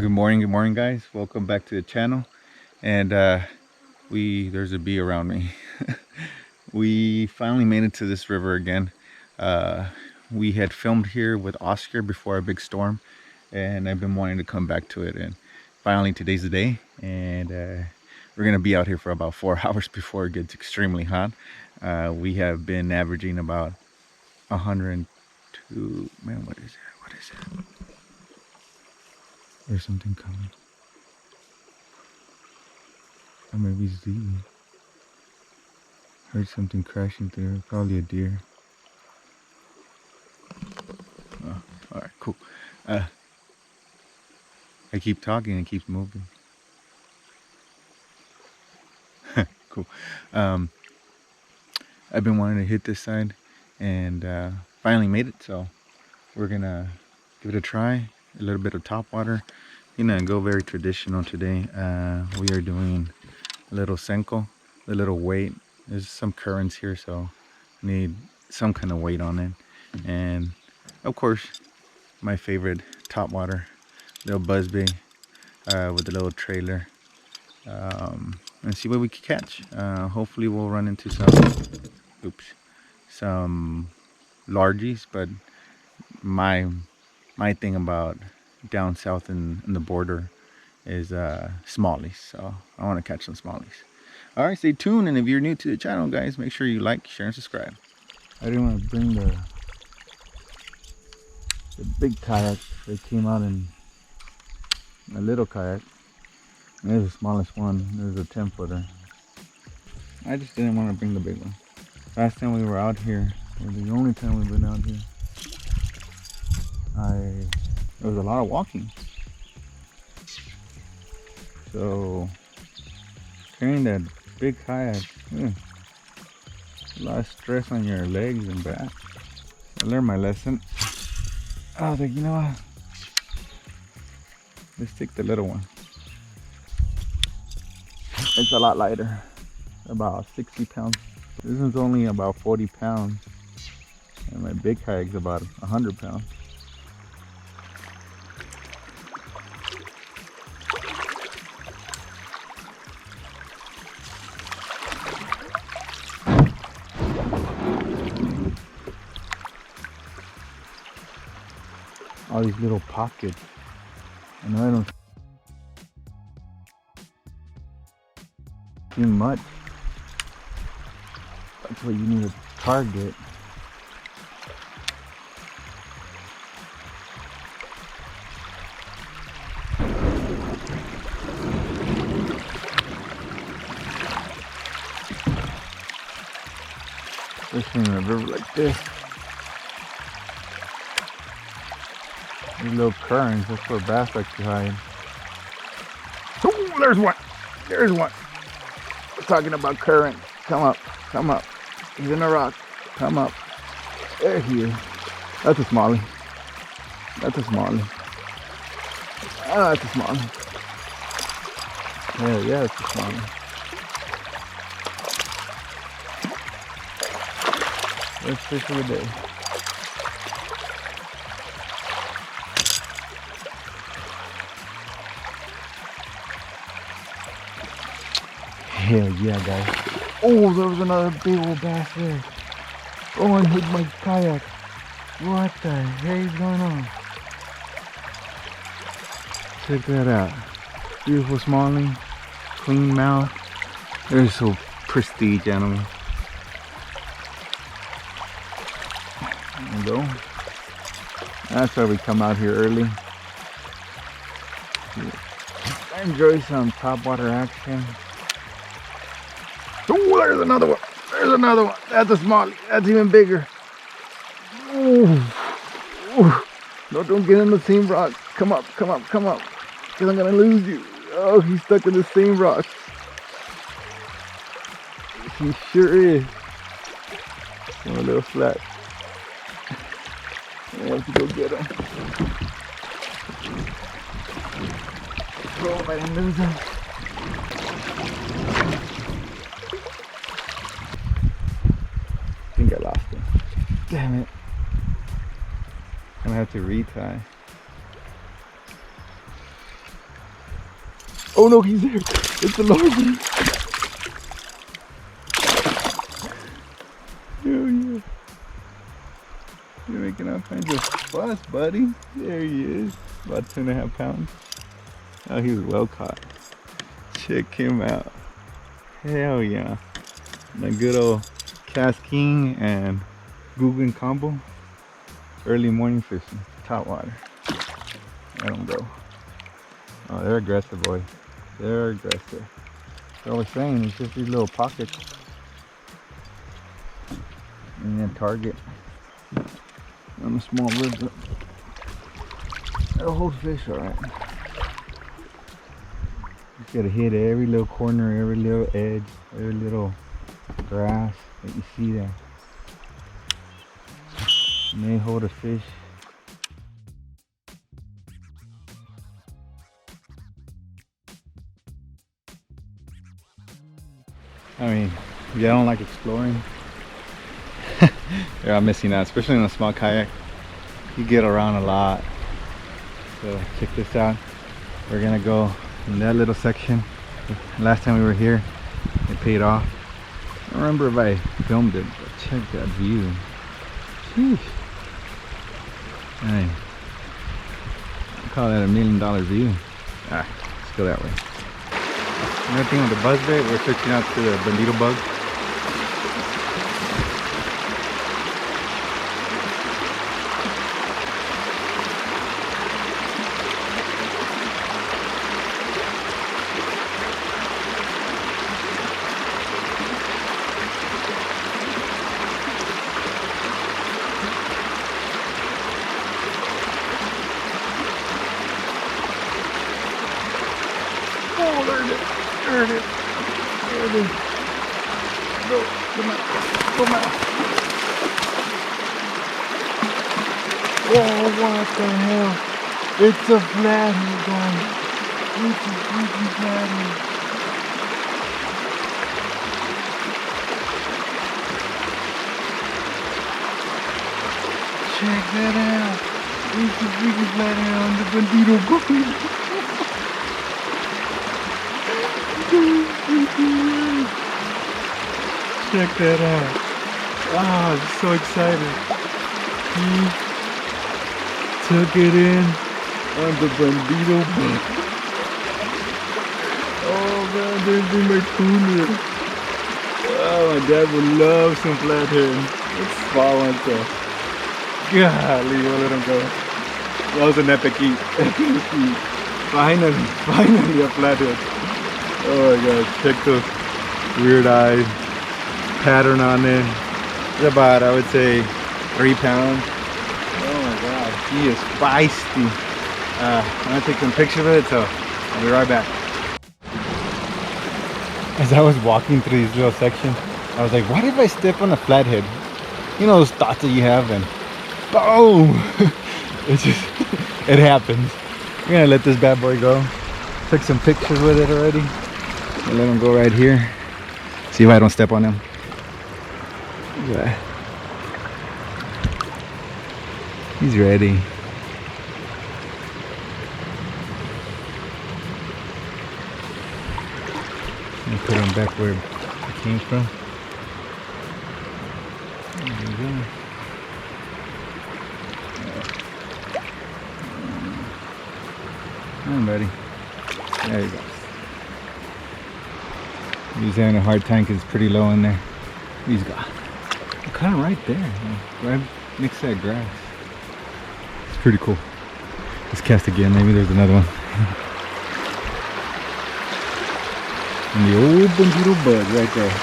Good morning guys. Welcome back to the channel. And there's a bee around me. We finally made it to this river again. We had filmed here with Oscar before a big storm, and I've been wanting to come back to it, and finally today's the day. And we're gonna be out here for about 4 hours before it gets extremely hot. We have been averaging about 102. Man, what is that? What is that? There's something coming. Or maybe it's leaving. Heard something crashing through. Probably a deer. Oh, alright, cool. I keep talking and it keeps moving. Cool. I've been wanting to hit this side and finally made it, so we're gonna give it a try. A little bit of top water. Go very traditional today. We are doing a little senko, a little weight. There's some currents here, so need some kind of weight on it. And of course, my favorite top water, little buzzbait with a little trailer, and see what we can catch. Hopefully we'll run into some largies, but my thing about down south in the border is smallies, so I want to catch some smallies. All right, stay tuned, and if you're new to the channel, guys, make sure you like, share, and subscribe. I didn't want to bring the big kayak. They came out in a little kayak. There's the smallest one. There's a 10-footer. I just didn't want to bring the big one. Last time we were out here, or the only time we've been out here, there was a lot of walking. So carrying that big kayak, a lot of stress on your legs and back. I learned my lesson. I was like, you know what? Let's take the little one. It's a lot lighter, about 60 pounds. This one's only about 40 pounds, and my big kayak's about 100 pounds. All these little pockets. I know I don't see much. That's what you need to target. Especially in a river like this. These little currents, that's where bass like to hide. Oh, there's one! There's one! We're talking about current. Come up, come up. He's in a rock. Come up. There he is. That's a smallie. That's a smallie. Ah, that's a smallie. Yeah, that's a smallie. Let's fish for the day. Hell yeah, guys. Oh, there was another big old bass there. Oh, and hit my kayak. What the heck is going on? Check that out. Beautiful smallie. Clean mouth. They're so prestige animal. There we go. That's why we come out here early. Enjoy some topwater action. Oh, there's another one. There's another one. That's a smallie. That's even bigger. Ooh. Ooh. No, don't get in the same rock. Come up, come up, come up. Because I'm going to lose you. Oh, he's stuck in the same rock. He sure is. I'm a little flat. I have to go get him. Oh, I didn't lose him. I think I lost him. Damn it. I'm gonna have to retie. Oh no, he's there. It's the larvae. Hell yeah. You're making all kinds of fuss, buddy. There he is. About 2.5 pounds. Oh, he was well caught. Check him out. Hell yeah. My good old Cast King and Guggen combo. Early morning fishing. Top water. Let them go. Oh, they're aggressive, boys. They're aggressive. That's what I was saying. It's just these little pockets. And then target on a small river. That'll hold fish alright. Just gotta hit every little corner, every little edge, every little grass that you see there. And they hold a fish. I mean, if you don't like exploring, you're missing out, especially in a small kayak. You get around a lot. So check this out. We're gonna go in that little section. Last time we were here, it paid off. I don't remember if I filmed it, but check that view. Sheesh. Hey, I call that $1 million view. Alright, let's go that way. Another thing with the buzz bait, we're switching out to the bandito bug. Oh, there it is. There it is. There it is. Go, come out. Come out. Oh, what the hell? It's a flathead, guys. It's a freaking flathead. Check that out. It's a freaking flathead on the bandito boat. Check that out. Ah, I'm so excited. He took it in on the bandito boat. Oh man, there's my tuna. Oh, my dad would love some flathead. Let's small one so. Golly, we'll let him go. That was an epic eat. Finally a flathead. Oh my god, check those weird eyes, pattern on it. It's about, I would say, 3 pounds. Oh my god, he is feisty. I'm gonna take some pictures of it, so I'll be right back. As I was walking through these little sections, I was like, what if I step on a flathead? You know those thoughts that you have, and boom! It just, it happens. We're gonna let this bad boy go. Took some pictures with it already. I'll let him go right here. See if I don't step on him. Look at that. He's ready. I'll put him back where he came from. There you go. Come on, buddy. There you go. He's having a hard time because it's pretty low in there. He's got kind of right there, right next to that grass. It's pretty cool. Let's cast again. Maybe there's another one. And the old bandito bug right there.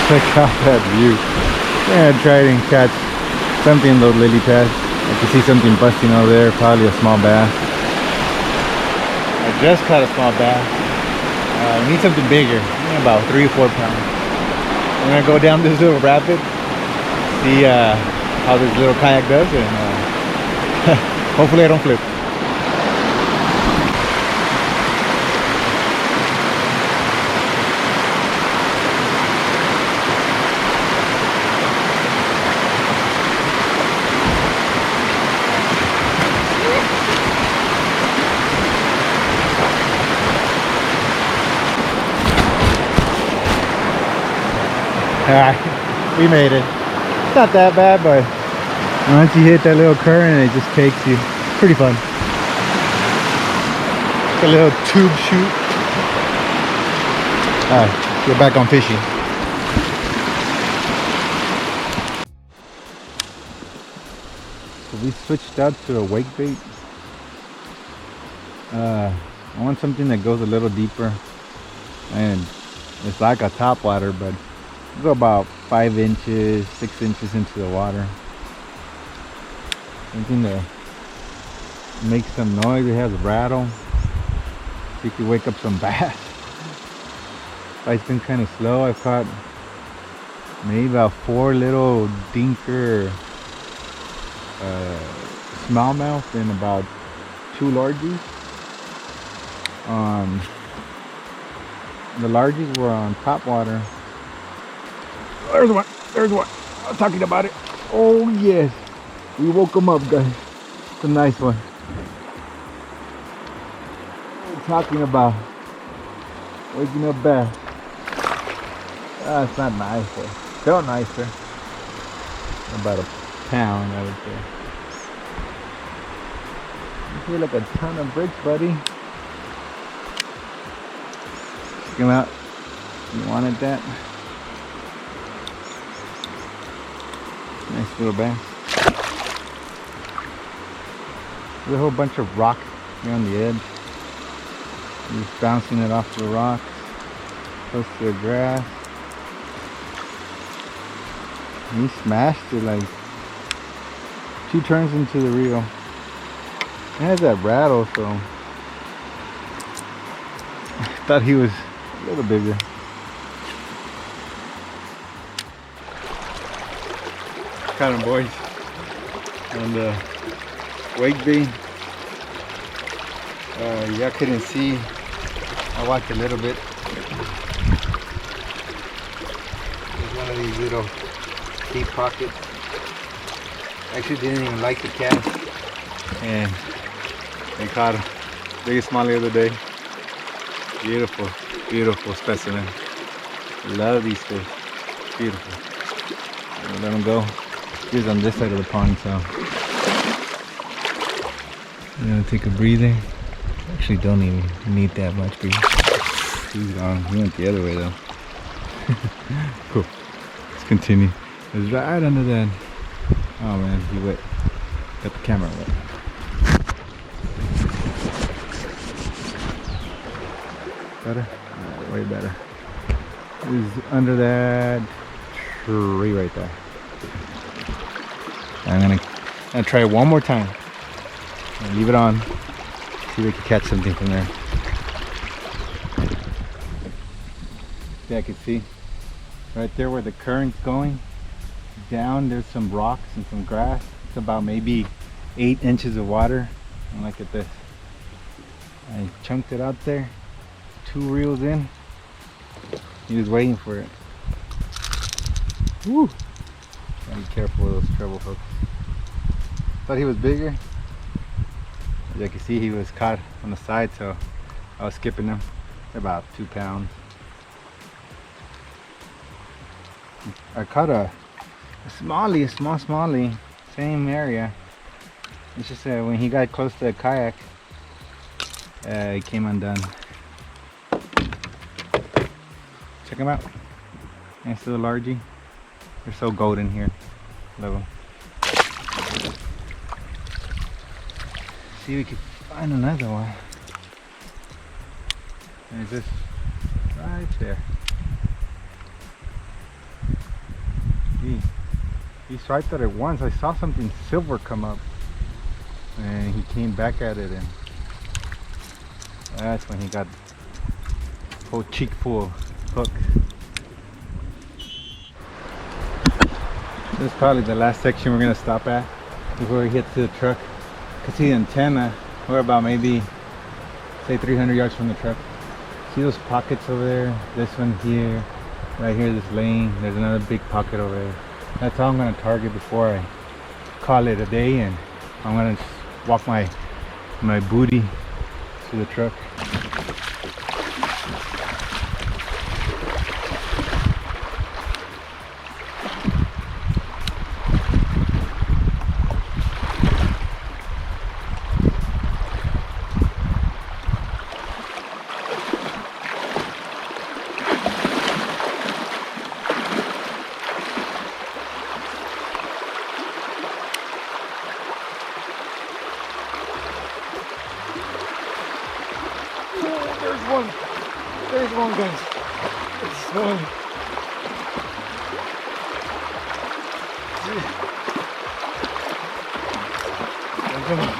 Check out that view. Yeah, try and catch something in those lily pads. I can see something busting over there, probably a small bass. I just caught a small bass. I need something bigger, about 3 or 4 pounds. I'm gonna go down this little rapid, see how this little kayak does, and hopefully I don't flip. Alright, we made it. It's not that bad, but once you hit that little current, it just takes you. Pretty fun. It's a little tube shoot. Alright, get back on fishing. So we switched out to a wake bait. I want something that goes a little deeper, and it's like a top water, but go about 5 inches, 6 inches into the water. Something that makes some noise. It has a rattle, so you can wake up some bass. It's been kind of slow. I've caught maybe about 4 little dinker smallmouth and about 2 largies. The largies were on top water. There's one. There's one. I was talking about it. Oh yes, we woke him up, guys. It's a nice one. We're talking about waking up bass. It's not nice, but felt nicer. About a pound, I would say. You feel like a ton of bricks, buddy. Check him out. You wanted that? Nice little bass. There's a whole bunch of rocks here on the edge. He's bouncing it off the rocks, close to the grass. He smashed it like 2 turns into the reel. It has that rattle, so I thought he was a little bigger. Caught him, boys, on the wake bait. Y'all couldn't see. I walked a little bit. There's one of these little deep pockets. Actually didn't even like the cast, and they caught him. Biggest smallie of the day. Beautiful, beautiful specimen. Love these fish. Beautiful. I'll let them go. He was on this side of the pond, so I'm gonna take a breather. Actually, don't even need that much breather. He's gone. He went the other way though. Cool. Let's continue. It was right under that. Oh man, he wet. Got the camera wet. Better? Way better. It was under that tree right there. I'm gonna try one more time. And leave it on. See if we can catch something from there. Yeah, I can see right there where the current's going. Down there's some rocks and some grass. It's about maybe 8 inches of water. And look at this. I chunked it out there. 2 reels in. He was waiting for it. Woo! Gotta be careful with those treble hooks. Thought he was bigger. As you can see, he was caught on the side, so I was skipping him. About 2 pounds. I caught a smallie, a small smallie, same area. It's just when he got close to the kayak, it came undone. Check him out. Nice little largie. They're so golden here. Love them. See if we can find another one. There's this right there. He swiped at it once. I saw something silver come up, and he came back at it, and that's when he got a whole cheek full of hooks. This is probably the last section we're gonna stop at before we get to the truck. Cause see the antenna, we're about maybe say 300 yards from the truck. See those pockets over there? This one here, right here, this lane. There's another big pocket over there. That's all I'm gonna target before I call it a day, and I'm gonna just walk my booty to the truck. There's one, guys. It's small. Come on.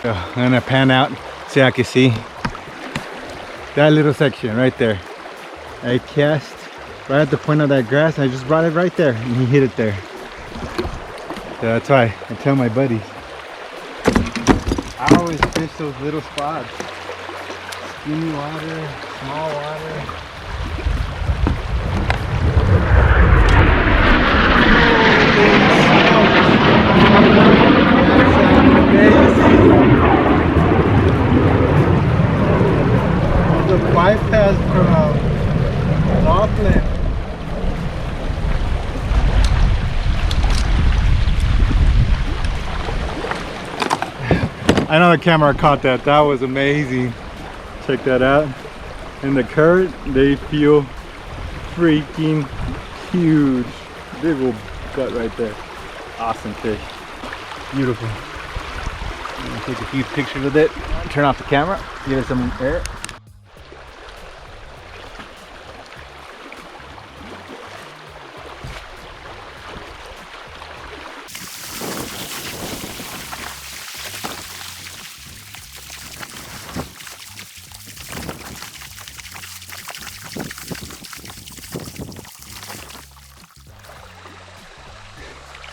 So I'm gonna pan out so I can see that little section right there. I cast right at the point of that grass. I just brought it right there and he hit it there. So that's why I tell my buddies, I always fish those little spots. Skinny water, small water. The bypass from Laughlin. I know the camera caught that. That was amazing. Check that out. And the current, they feel freaking huge. Big old gut right there. Awesome fish. Beautiful. I'm gonna take a few pictures with it. Turn off the camera. Give it some air.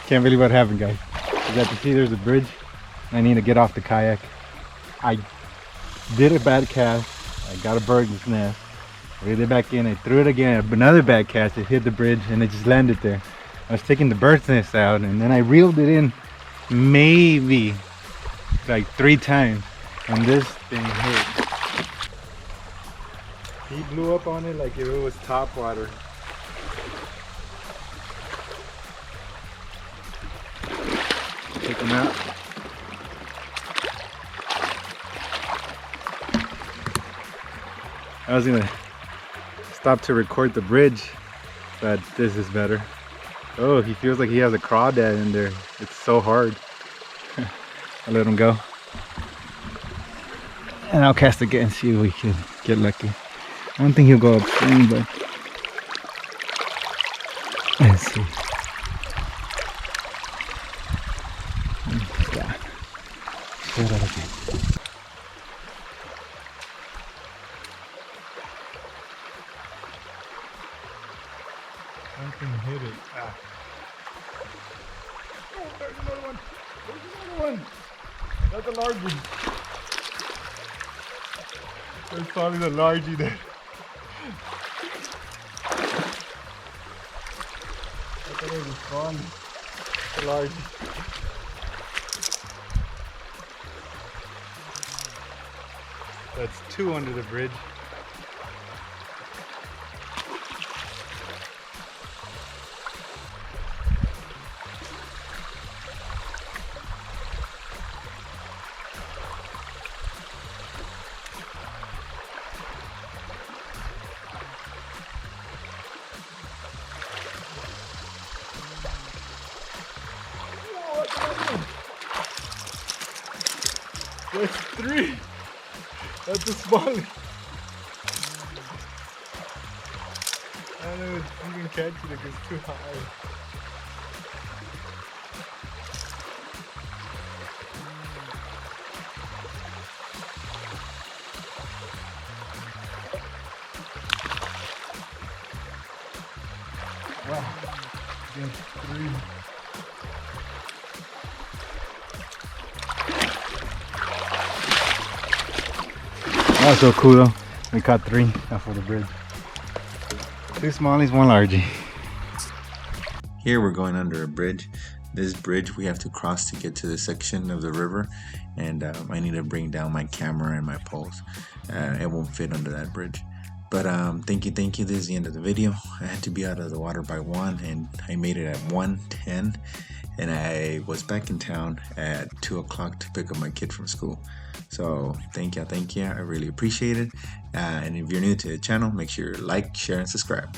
Can't believe what happened, guys. You got to see there's a bridge. I need to get off the kayak. I did a bad cast. I got a bird's nest. Reeled it back in. I threw it again. Another bad cast. It hit the bridge and it just landed there. I was taking the bird's nest out and then I reeled it in maybe like 3 times and this thing hit. He blew up on it like if it was top water. Take them out. I was gonna stop to record the bridge, but this is better. Oh, he feels like he has a crawdad in there. It's so hard. I'll let him go. And I'll cast again and see if we can get lucky. I don't think he'll go upstream, but let's see. Yeah. Try that again. Something hit it. Ah. Oh, there's another one. There's another one. That's a largie. There's probably the largie there. I thought it was a spawn. The largie. That's 2 under the bridge. That's 3. That's the smallest. I don't know if you can catch it because it's too high. Wow, that's 3. That was so cool though. We caught 3 off of the bridge. 2 smallies, 1 largie. Here we're going under a bridge. This bridge we have to cross to get to this section of the river, and I need to bring down my camera and my poles. It won't fit under that bridge. But thank you. This is the end of the video. I had to be out of the water by 1 and I made it at 1:10, and I was back in town at 2 o'clock to pick up my kid from school. So thank you. I really appreciate it. And if you're new to the channel, make sure you like, share, and subscribe.